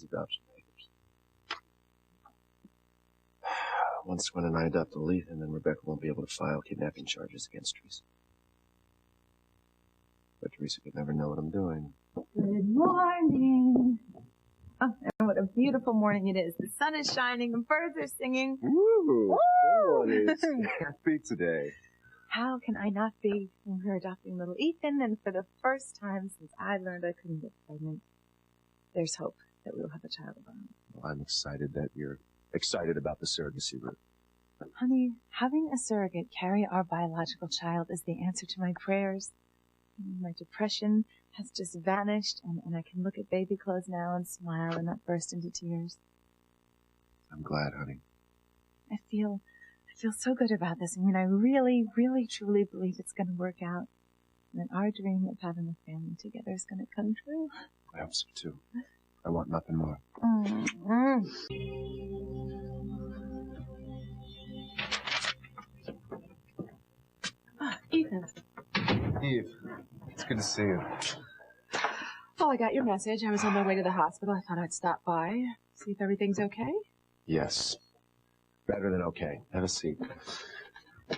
Gwen's adoption papers. Once Gwen and I adopt Lethan, then Rebecca won't be able to file kidnapping charges against Teresa. But Teresa could never know what I'm doing. Good morning. Oh, and what a beautiful morning it is. The sun is shining, the birds are singing. Woo! Someone is happy today. How can I not be when we're adopting little Ethan? And for the first time since I learned I couldn't get pregnant, there's hope that we will have a child of our own. Well, I'm excited that you're excited about the surrogacy route. Honey, having a surrogate carry our biological child is the answer to my prayers. My depression has just vanished, and I can look at baby clothes now and smile and not burst into tears. I'm glad, honey. I feel so good about this. I mean, I really, really, truly believe it's going to work out. And that our dream of having a family together is going to come true. I hope so, too. I want nothing more. Ethan. Eve, it's good to see you. Oh, I got your message. I was on my way to the hospital. I thought I'd stop by, see if everything's okay. Yes. Better than okay. Have a seat.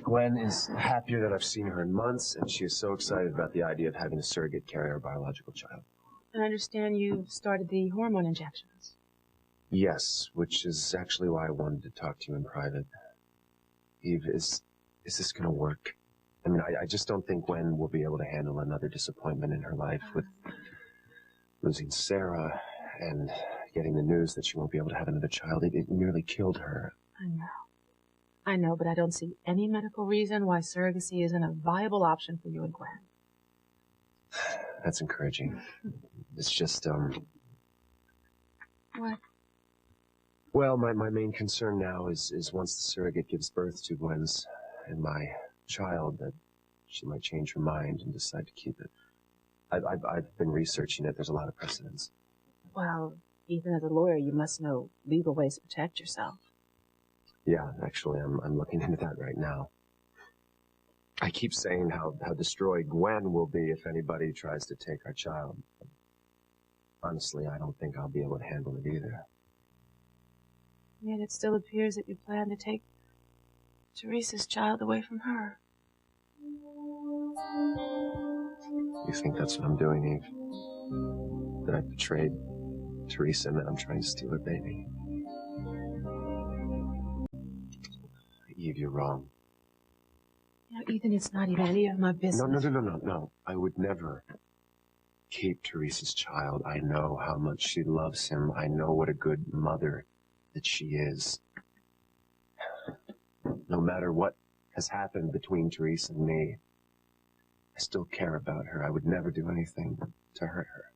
Gwen is happier that I've seen her in months, and she is so excited about the idea of having a surrogate carry our biological child. I understand you started the hormone injections. Yes, which is actually why I wanted to talk to you in private. Eve, is this going to work? I mean, I just don't think Gwen will be able to handle another disappointment in her life with losing Sarah and getting the news that she won't be able to have another child. It nearly killed her. I know, but I don't see any medical reason why surrogacy isn't a viable option for you and Gwen. That's encouraging. It's just, What? Well, my main concern now is once the surrogate gives birth to Gwen's and my child, that she might change her mind and decide to keep it. I've been researching it. There's a lot of precedents. Well, even as a lawyer, you must know legal ways to protect yourself. Yeah, actually, I'm looking into that right now. I keep saying how destroyed Gwen will be if anybody tries to take our child. Honestly, I don't think I'll be able to handle it either. Yet it still appears that you plan to take Teresa's child away from her. You think that's what I'm doing, Eve? That I betrayed Teresa and that I'm trying to steal her baby? Eve, you're wrong. You know, Ethan, it's not even any of my business. No. I would never keep Teresa's child. I know how much she loves him. I know what a good mother that she is. No matter what has happened between Teresa and me, I still care about her. I would never do anything to hurt her.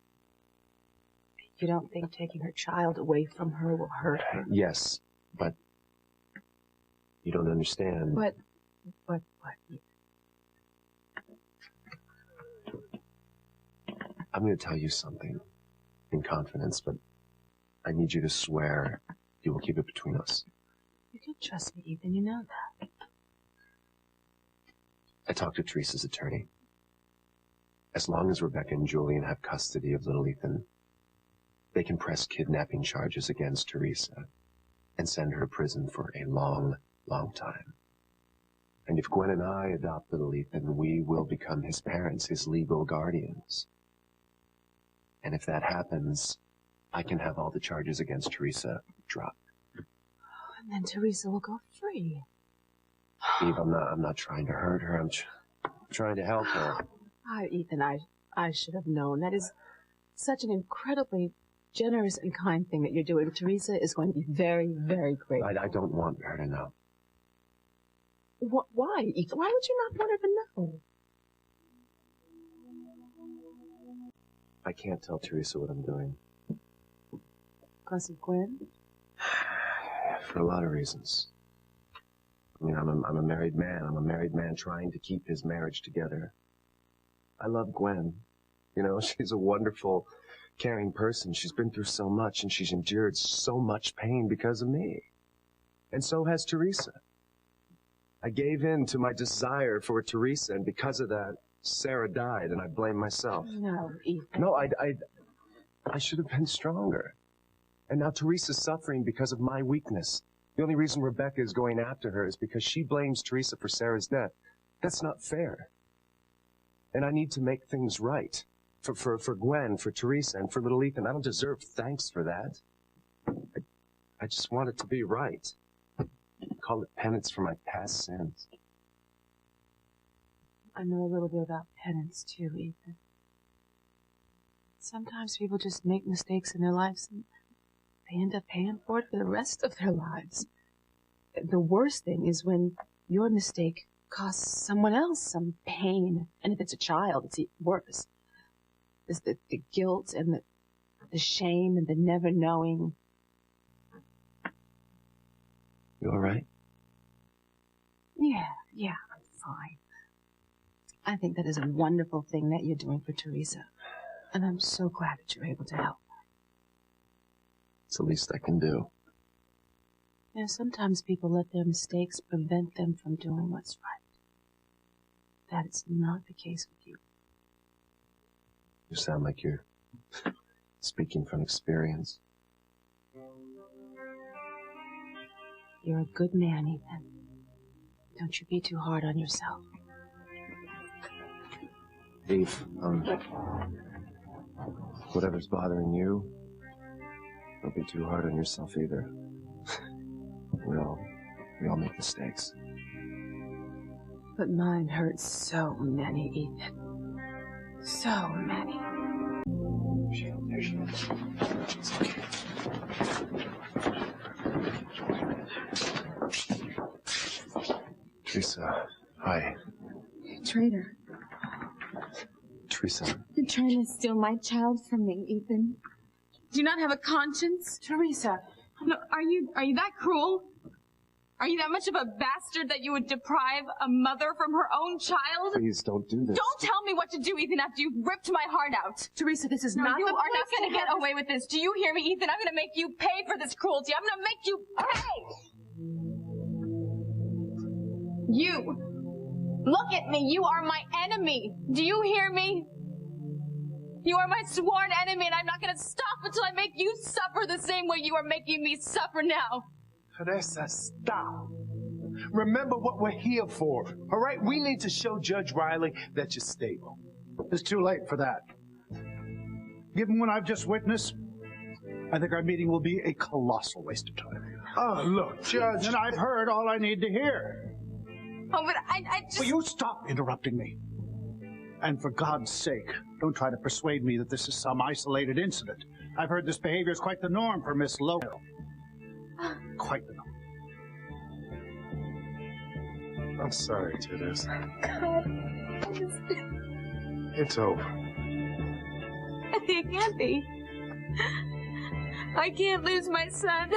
You don't think taking her child away from her will hurt her? Yes, but you don't understand. What? I'm going to tell you something in confidence, but I need you to swear you will keep it between us. You can trust me, Ethan. You know that. I talked to Teresa's attorney. As long as Rebecca and Julian have custody of little Ethan, they can press kidnapping charges against Teresa and send her to prison for a long, long time. And if Gwen and I adopt little Ethan, we will become his parents, his legal guardians. And if that happens, I can have all the charges against Teresa dropped. And then Teresa will go free. Eve, I'm not trying to hurt her. I'm trying to help her. Ethan, I should have known. That is such an incredibly generous and kind thing that you're doing. Teresa is going to be very, very grateful. I don't want her to know. Why, Ethan? Why would you not want her to know? I can't tell Teresa what I'm doing. Because of Gwen? For a lot of reasons. I mean, I'm a married man. I'm a married man trying to keep his marriage together. I love Gwen. You know, she's a wonderful, caring person. She's been through so much, and she's endured so much pain because of me. And so has Teresa. I gave in to my desire for Teresa, and because of that, Sarah died, and I blame myself. No, Ethan. No, I should have been stronger. And now Teresa's suffering because of my weakness. The only reason Rebecca is going after her is because she blames Teresa for Sarah's death. That's not fair. And I need to make things right. For Gwen, for Teresa, and for little Ethan. I don't deserve thanks for that. I just want it to be right. Call it penance for my past sins. I know a little bit about penance, too, Ethan. Sometimes people just make mistakes in their lives and they end up paying for it for the rest of their lives. The worst thing is when your mistake costs someone else some pain. And if it's a child, it's worse. There's the guilt and the shame and the never knowing. You all right? Yeah, I'm fine. I think that is a wonderful thing that you're doing for Teresa. And I'm so glad that you're able to help. It's the least I can do. You know, sometimes people let their mistakes prevent them from doing what's right. That is not the case with you. You sound like you're speaking from experience. You're a good man, Ethan. Don't you be too hard on yourself. Eve, whatever's bothering you, don't be too hard on yourself either. We all make mistakes. But mine hurts so many, Ethan. So many. There she is. It's okay. Teresa, hi. Traitor. Teresa. You're trying to steal my child from me, Ethan. Do you not have a conscience? Teresa. No, are you that cruel? Are you that much of a bastard that you would deprive a mother from her own child? Please don't do this. Don't tell me what to do, Ethan, after you've ripped my heart out. Teresa, this is No, not you the are not going to get away with this. Do you hear me, Ethan? I'm going to make you pay for this cruelty. I'm going to make you pay. You. Look at me. You are my enemy. Do you hear me? You are my sworn enemy, and I'm not going to stop until I make you suffer the same way you are making me suffer now. Teresa, stop. Remember what we're here for, all right? We need to show Judge Riley that you're stable. It's too late for that. Given what I've just witnessed, I think our meeting will be a colossal waste of time. Oh, look, Judge. And I've heard all I need to hear. Oh, but I just... Will you stop interrupting me? And for God's sake, don't try to persuade me that this is some isolated incident. I've heard this behavior is quite the norm for Miss Lowe. Quite the norm. I'm sorry, Teresa. God, It's over. it can't be. I can't lose my son.